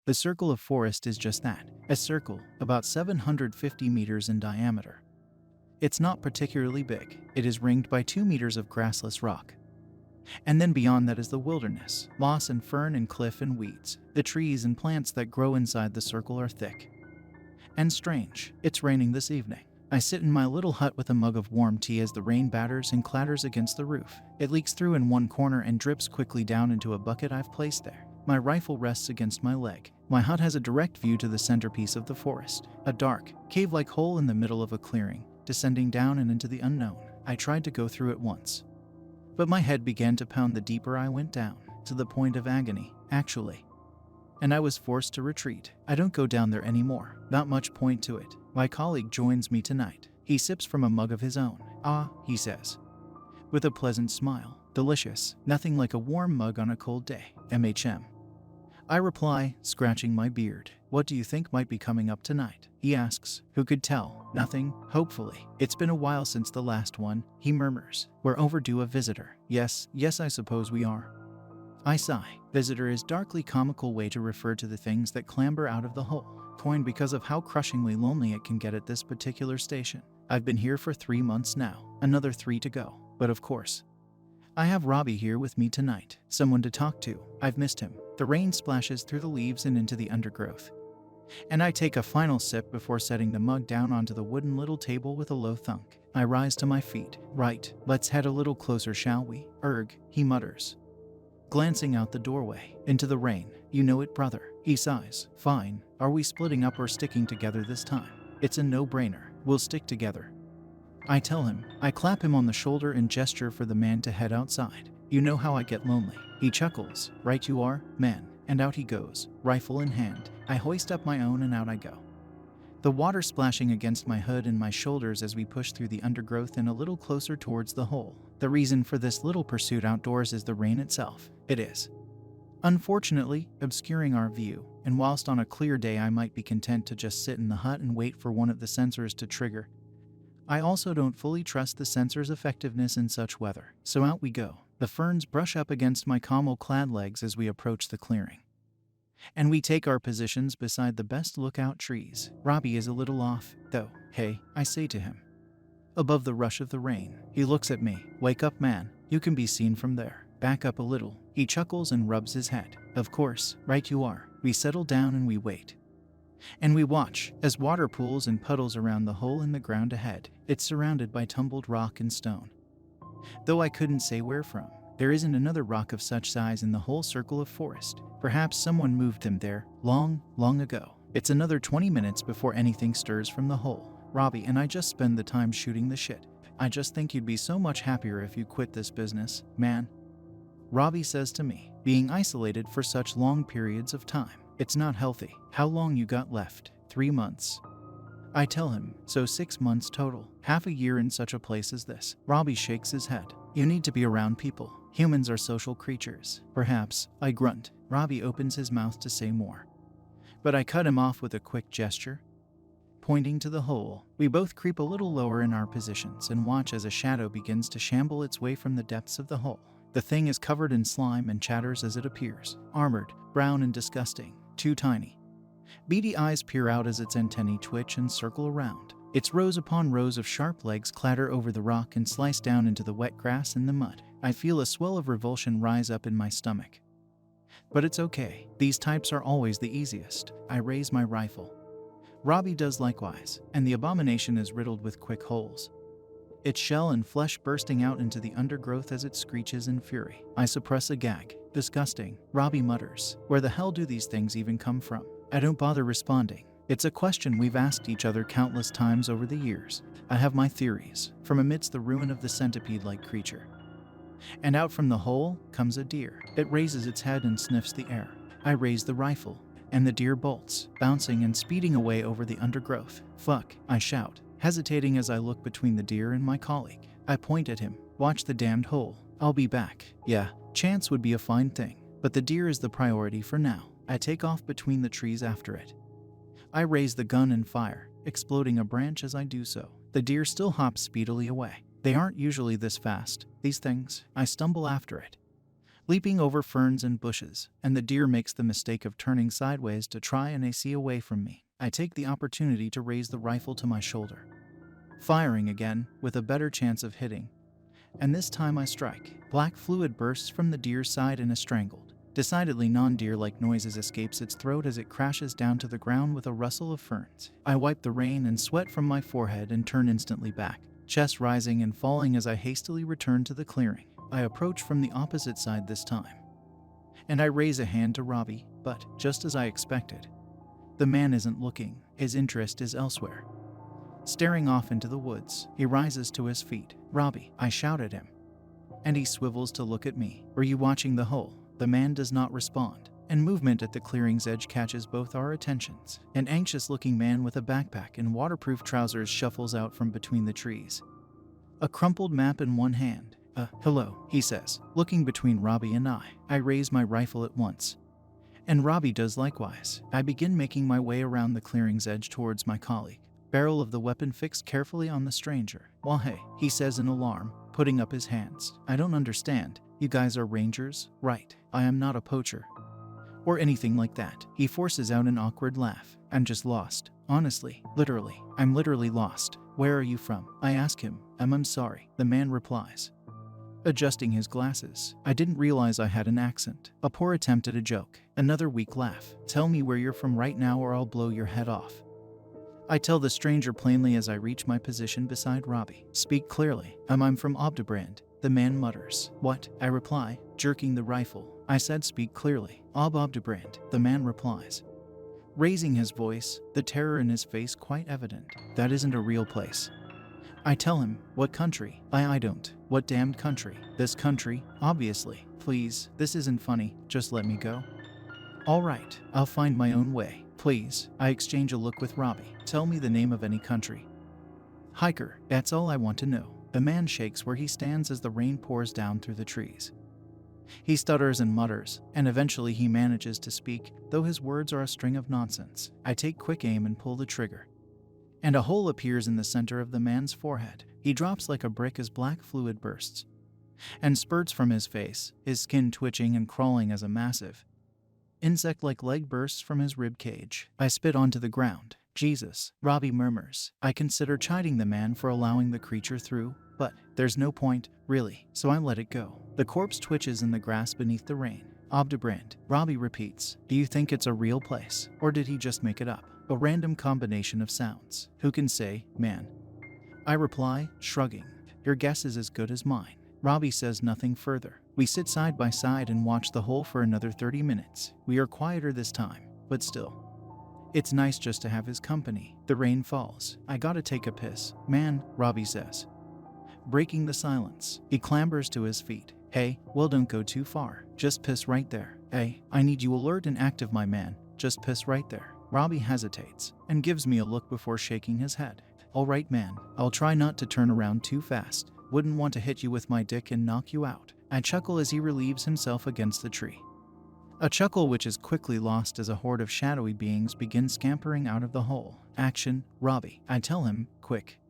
The circle of forest is just that, a circle, about 750 meters in diameter. It's not particularly big. It is ringed by 2 meters of grassless rock. And then beyond that is the wilderness, moss and fern and cliff and weeds. The trees and plants that grow inside the circle are thick and strange. It's raining this evening. I sit in my little hut with a mug of warm tea as the rain batters and clatters against the roof. It leaks through in one corner and drips quickly down into a bucket I've placed there. My rifle rests against my leg. My hut has a direct view to the centerpiece of the forest, a dark, cave-like hole in the middle of a clearing, descending down and into the unknown. I tried to go through it once, but my head began to pound the deeper I went down, to the point of agony, actually. And I was forced to retreat. I don't go down there anymore. Not much point to it. My colleague joins me tonight. He sips from a mug of his own. "Ah," he says, with a pleasant smile. "Delicious. Nothing like a warm mug on a cold day. MHM. I reply, scratching my beard. "What do you think might be coming up tonight?" He asks. "Who could tell? Nothing, hopefully. It's been a while since the last one," he murmurs. "We're overdue a visitor." Yes, I suppose we are." I sigh. Visitor is darkly comical way to refer to the things that clamber out of the hole, coined because of how crushingly lonely it can get at this particular station. I've been here for 3 months now, another 3 to go. But of course, I have Robbie here with me tonight, someone to talk to. I've missed him. The rain splashes through the leaves and into the undergrowth, and I take a final sip before setting the mug down onto the wooden little table with a low thunk. I rise to my feet. "Right, let's head a little closer, shall we?" "Erg," he mutters, glancing out the doorway, into the rain. "You know it, brother." He sighs. "Fine. Are we splitting up or sticking together this time?" "It's a no-brainer. We'll stick together," I tell him. I clap him on the shoulder and gesture for the man to head outside. "You know how I get lonely." He chuckles. "Right you are, man." And out he goes, rifle in hand. I hoist up my own and out I go, the water splashing against my hood and my shoulders as we push through the undergrowth and a little closer towards the hole. The reason for this little pursuit outdoors is the rain itself. It is, unfortunately, obscuring our view, and whilst on a clear day I might be content to just sit in the hut and wait for one of the sensors to trigger, I also don't fully trust the sensor's effectiveness in such weather. So out we go. The ferns brush up against my camel-clad legs as we approach the clearing, and we take our positions beside the best lookout trees. Robbie is a little off, though. "Hey," I say to him, above the rush of the rain. He looks at me. "Wake up, man. You can be seen from there. Back up a little." He chuckles and rubs his head. "Of course, right you are." We settle down and we wait. And we watch as water pools and puddles around the hole in the ground ahead. It's surrounded by tumbled rock and stone, though I couldn't say where from. There isn't another rock of such size in the whole circle of forest. Perhaps someone moved them there long ago. It's another 20 minutes before anything stirs from the hole. Robbie and I just spend the time shooting the shit. "I just think you'd be so much happier if you quit this business, man," Robbie says to me. "Being isolated for such long periods of time, it's not healthy." "How long you got left?" 3 months. I tell him. "So 6 months total. Half a year in such a place as this." Robbie shakes his head. "You need to be around people. Humans are social creatures." "Perhaps," I grunt. Robbie opens his mouth to say more, but I cut him off with a quick gesture, pointing to the hole. We both creep a little lower in our positions and watch as a shadow begins to shamble its way from the depths of the hole. The thing is covered in slime and chatters as it appears. Armored, brown and disgusting. Too tiny. Beady eyes peer out as its antennae twitch and circle around. Its rows upon rows of sharp legs clatter over the rock and slice down into the wet grass and the mud. I feel a swell of revulsion rise up in my stomach. But it's okay. These types are always the easiest. I raise my rifle. Robbie does likewise, and the abomination is riddled with quick holes, its shell and flesh bursting out into the undergrowth as it screeches in fury. I suppress a gag. "Disgusting," Robbie mutters. "Where the hell do these things even come from?" I don't bother responding. It's a question we've asked each other countless times over the years. I have my theories. From amidst the ruin of the centipede-like creature, and out from the hole, comes a deer. It raises its head and sniffs the air. I raise the rifle, and the deer bolts, bouncing and speeding away over the undergrowth. "Fuck," I shout, hesitating as I look between the deer and my colleague. I point at him. "Watch the damned hole. I'll be back." Yeah, chance would be a fine thing, but the deer is the priority for now. I take off between the trees after it. I raise the gun and fire, exploding a branch as I do so. The deer still hops speedily away. They aren't usually this fast, these things. I stumble after it, leaping over ferns and bushes, and the deer makes the mistake of turning sideways to try and see away from me. I take the opportunity to raise the rifle to my shoulder, firing again with a better chance of hitting, and this time I strike. Black fluid bursts from the deer's side in a strangled, decidedly non-deer-like noises escapes its throat as it crashes down to the ground with a rustle of ferns. I wipe the rain and sweat from my forehead and turn instantly back, chest rising and falling as I hastily return to the clearing. I approach from the opposite side this time, and I raise a hand to Robbie, but, just as I expected, the man isn't looking. His interest is elsewhere. Staring off into the woods, he rises to his feet. "Robbie," I shout at him, and he swivels to look at me. "Were you watching the hole?" The man does not respond, and movement at the clearing's edge catches both our attentions. An anxious-looking man with a backpack and waterproof trousers shuffles out from between the trees, a crumpled map in one hand. Hello," he says, looking between Robbie and I. I raise my rifle at once, and Robbie does likewise. I begin making my way around the clearing's edge towards my colleague, barrel of the weapon fixed carefully on the stranger. "Well, hey," he says in alarm, putting up his hands. "I don't understand. You guys are rangers, right? I am not a poacher or anything like that." He forces out an awkward laugh. "I'm just lost. Honestly, literally. I'm literally lost. Where are you from?" I ask him. I'm sorry," the man replies, adjusting his glasses. "I didn't realize I had an accent." A poor attempt at a joke. Another weak laugh. "Tell me where you're from right now or I'll blow your head off." I tell the stranger plainly as I reach my position beside Robbie. "Speak clearly." I'm from Obdebrand," the man mutters. "What?" I reply, jerking the rifle. "I said speak clearly." Obdebrand," the man replies, raising his voice, the terror in his face quite evident. "That isn't a real place." I tell him, "What country?" I don't. "What damned country?" "This country, obviously." "Please, this isn't funny, just let me go." "All right, I'll find my own way. Please." I exchange a look with Robbie. "Tell me the name of any country." "Hiker, that's all I want to know." The man shakes where he stands as the rain pours down through the trees. He stutters and mutters, and eventually he manages to speak, though his words are a string of nonsense. I take quick aim and pull the trigger, and a hole appears in the center of the man's forehead. He drops like a brick as black fluid bursts and spurts from his face, his skin twitching and crawling as a massive, insect-like leg bursts from his rib cage. I spit onto the ground. "Jesus," Robbie murmurs. I consider chiding the man for allowing the creature through, but there's no point, really, so I let it go. The corpse twitches in the grass beneath the rain. "Obdebrand," Robbie repeats. "Do you think it's a real place, or did he just make it up? A random combination of sounds. Who can say, man?" I reply, shrugging. "Your guess is as good as mine." Robbie says nothing further. We sit side by side and watch the hole for another 30 minutes. We are quieter this time, but still, it's nice just to have his company. The rain falls. "I gotta take a piss, man," Robbie says, breaking the silence. He clambers to his feet. "Hey, well, don't go too far. Just piss right there. Hey, I need you alert and active, my man. Just piss right there." Robbie hesitates and gives me a look before shaking his head. "All right, man. I'll try not to turn around too fast. Wouldn't want to hit you with my dick and knock you out." I chuckle as he relieves himself against the tree, a chuckle which is quickly lost as a horde of shadowy beings begin scampering out of the hole. "Action, Robbie," I tell him. "Quick.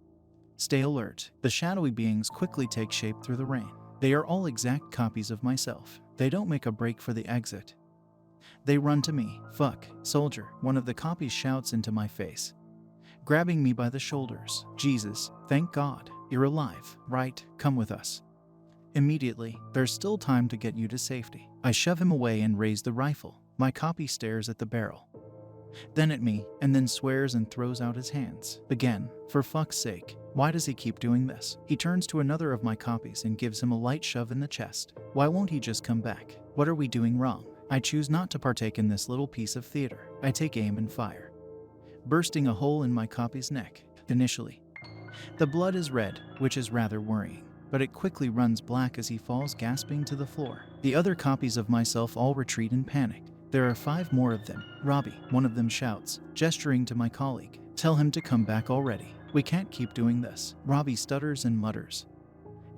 Stay alert." The shadowy beings quickly take shape through the rain. They are all exact copies of myself. They don't make a break for the exit. They run to me. "Fuck, soldier," one of the copies shouts into my face, grabbing me by the shoulders. "Jesus, thank God. You're alive, right? Come with us immediately. There's still time to get you to safety." I shove him away and raise the rifle. My copy stares at the barrel, then at me, and then swears and throws out his hands. Again, for fuck's sake, why does he keep doing this? He turns to another of my copies and gives him a light shove in the chest. Why won't he just come back? What are we doing wrong? I choose not to partake in this little piece of theater. I take aim and fire, bursting a hole in my copy's neck. Initially, the blood is red, which is rather worrying, but it quickly runs black as he falls gasping to the floor. The other copies of myself all retreat in panic. There are 5 more of them. "Robbie," one of them shouts, gesturing to my colleague. "Tell him to come back already. We can't keep doing this." Robbie stutters and mutters,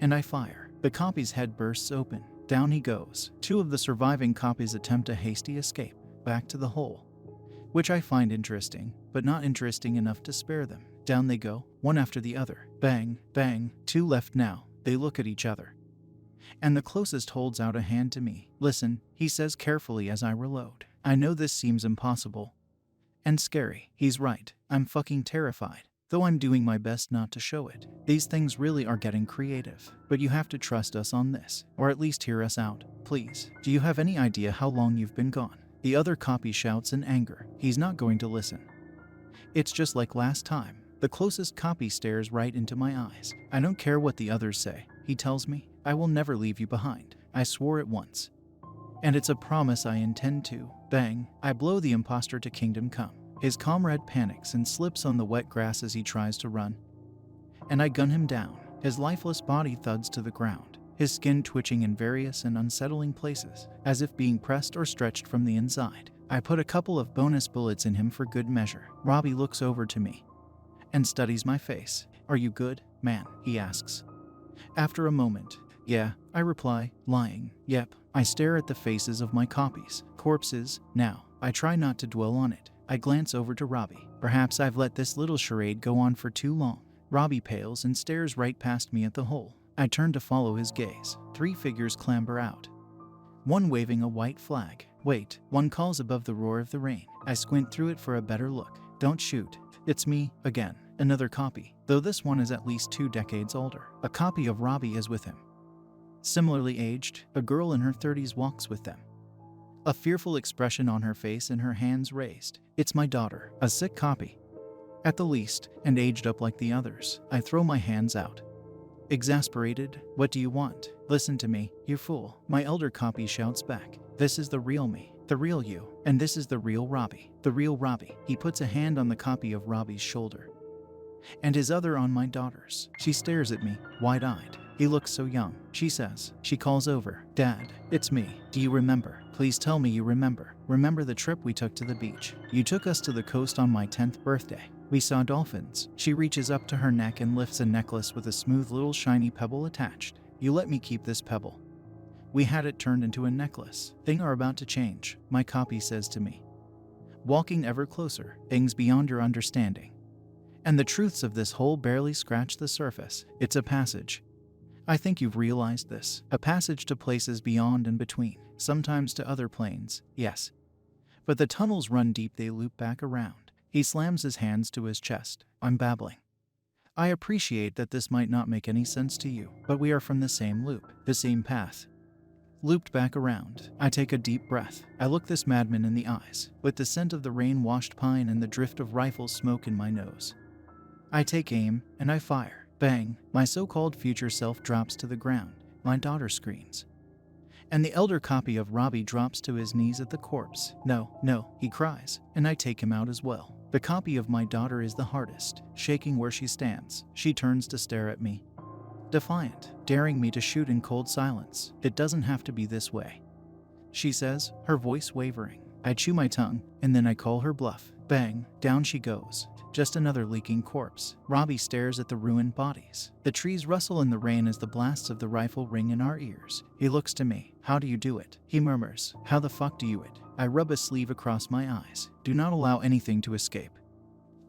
and I fire. The copy's head bursts open. Down he goes. 2 of the surviving copies attempt a hasty escape back to the hole, which I find interesting, but not interesting enough to spare them. Down they go, one after the other. Bang, bang. 2 left now. They look at each other, and the closest holds out a hand to me. "Listen," he says carefully as I reload. I know this seems impossible and scary. He's right. I'm fucking terrified, though I'm doing my best not to show it. These things really are getting creative, but you have to trust us on this, or at least hear us out, please. Do you have any idea how long you've been gone? The other copy shouts in anger. He's not going to listen. It's just like last time. The closest copy stares right into my eyes. I don't care what the others say, he tells me. I will never leave you behind. I swore it once, and it's a promise I intend to. Bang, I blow the imposter to kingdom come. His comrade panics and slips on the wet grass as he tries to run, and I gun him down. His lifeless body thuds to the ground, his skin twitching in various and unsettling places, as if being pressed or stretched from the inside. I put a couple of bonus bullets in him for good measure. Robbie looks over to me and studies my face. "Are you good, man?" he asks. After a moment, "Yeah," I reply, lying. "Yep." I stare at the faces of my copies. Corpses. Now, I try not to dwell on it. I glance over to Robbie. Perhaps I've let this little charade go on for too long. Robbie pales and stares right past me at the hole. I turn to follow his gaze. 3 figures clamber out, one waving a white flag. "Wait," one calls above the roar of the rain. I squint through it for a better look. "Don't shoot." It's me, again. Another copy, though this one is at least 2 decades older. A copy of Robbie is with him. Similarly aged, a girl in her 30s walks with them, a fearful expression on her face and her hands raised. It's my daughter, a sick copy, at the least, and aged up like the others. I throw my hands out, exasperated. "What do you want? Listen to me, you fool." My elder copy shouts back. "This is the real me, the real you, and this is the real Robbie, the real Robbie." He puts a hand on the copy of Robbie's shoulder, and his other on my daughter's. She stares at me, wide-eyed. "He looks so young," she says. She calls over. "Dad, it's me. Do you remember? Please tell me you remember. Remember the trip we took to the beach? You took us to the coast on my 10th birthday. We saw dolphins." She reaches up to her neck and lifts a necklace with a smooth little shiny pebble attached. "You let me keep this pebble. We had it turned into a necklace." "Things are about to change," my copy says to me, walking ever closer. "Things beyond your understanding. And the truths of this hole barely scratch the surface. It's a passage. I think you've realized this. A passage to places beyond and between, sometimes to other planes, yes. But the tunnels run deep, they loop back around." He slams his hands to his chest. I'm babbling. "I appreciate that this might not make any sense to you, but we are from the same loop, the same path. Looped back around." I take a deep breath. I look this madman in the eyes, with the scent of the rain-washed pine and the drift of rifle smoke in my nose. I take aim, and I fire. Bang! My so-called future self drops to the ground. My daughter screams, and the elder copy of Robbie drops to his knees at the corpse. "No, no," he cries, and I take him out as well. The copy of my daughter is the hardest, shaking where she stands. She turns to stare at me, defiant, daring me to shoot in cold silence. "It doesn't have to be this way," she says, her voice wavering. I chew my tongue, and then I call her bluff. Bang! Down she goes. Just another leaking corpse. Robbie stares at the ruined bodies. The trees rustle in the rain as the blasts of the rifle ring in our ears. He looks to me. "How do you do it?" he murmurs. "How the fuck do you it?" I rub a sleeve across my eyes. "Do not allow anything to escape."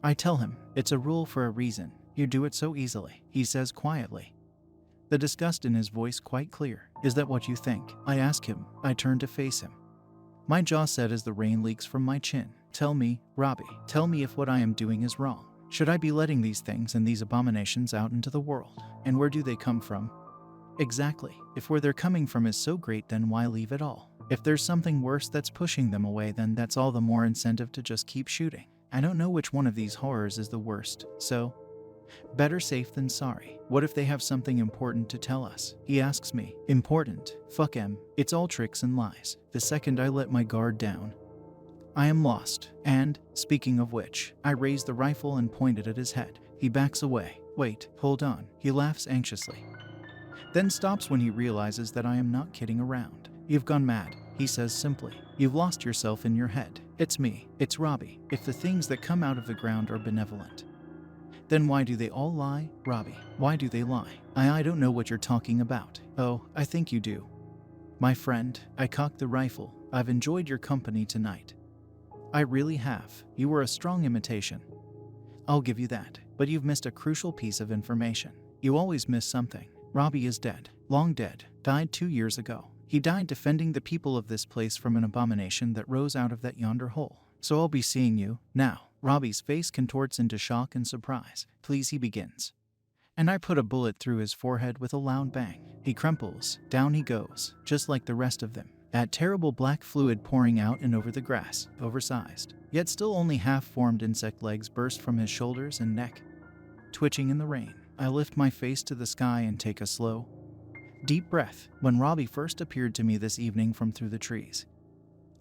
I tell him, "It's a rule for a reason. You do it so easily," he says quietly, the disgust in his voice quite clear. "Is that what you think?" I ask him. I turn to face him, my jaw set as the rain leaks from my chin. "Tell me, Robbie, tell me if what I am doing is wrong. Should I be letting these things and these abominations out into the world? And where do they come from? Exactly. If where they're coming from is so great, then why leave it all? If there's something worse that's pushing them away, then that's all the more incentive to just keep shooting. I don't know which one of these horrors is the worst, so better safe than sorry. What if they have something important to tell us?" He asks me. "Important? Fuck 'em. It's all tricks and lies." The second I let my guard down, I am lost. And, speaking of which, I raise the rifle and point it at his head. He backs away. "Wait, hold on." He laughs anxiously, then stops when he realizes that I am not kidding around. "You've gone mad," he says simply. "You've lost yourself in your head. It's me. It's Robbie. If the things that come out of the ground are benevolent, then why do they all lie, Robbie? Why do they lie?" I don't know what you're talking about." "Oh, I think you do. My friend." I cock the rifle. "I've enjoyed your company tonight. I really have. You were a strong imitation. I'll give you that. But you've missed a crucial piece of information. You always miss something. Robbie is dead. Long dead. Died 2 years ago. He died defending the people of this place from an abomination that rose out of that yonder hole. So I'll be seeing you now. Robbie's face contorts into shock and surprise. Please, he begins. And I put a bullet through his forehead with a loud bang. He crumples. Down he goes, just like the rest of them. That terrible black fluid pouring out and over the grass, oversized, yet still only half-formed insect legs burst from his shoulders and neck, twitching in the rain. I lift my face to the sky and take a slow, deep breath. When Robbie first appeared to me this evening from through the trees,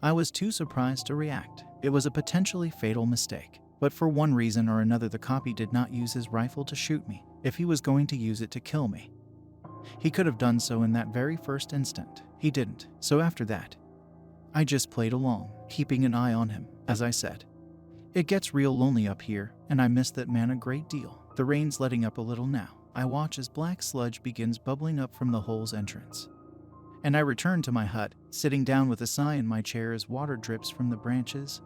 I was too surprised to react. It was a potentially fatal mistake. But for one reason or another, the copy did not use his rifle to shoot me. If he was going to use it to kill me, he could have done so in that very first instant. He didn't. So after that, I just played along, keeping an eye on him. As I said, it gets real lonely up here, and I miss that man a great deal. The rain's letting up a little now. I watch as black sludge begins bubbling up from the hole's entrance. And I return to my hut, sitting down with a sigh in my chair as water drips from the branches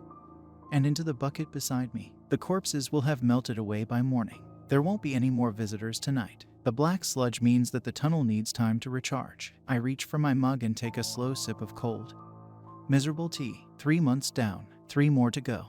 and into the bucket beside me. The corpses will have melted away by morning. There won't be any more visitors tonight. The black sludge means that the tunnel needs time to recharge. I reach for my mug and take a slow sip of cold, miserable tea. 3 months down, 3 more to go.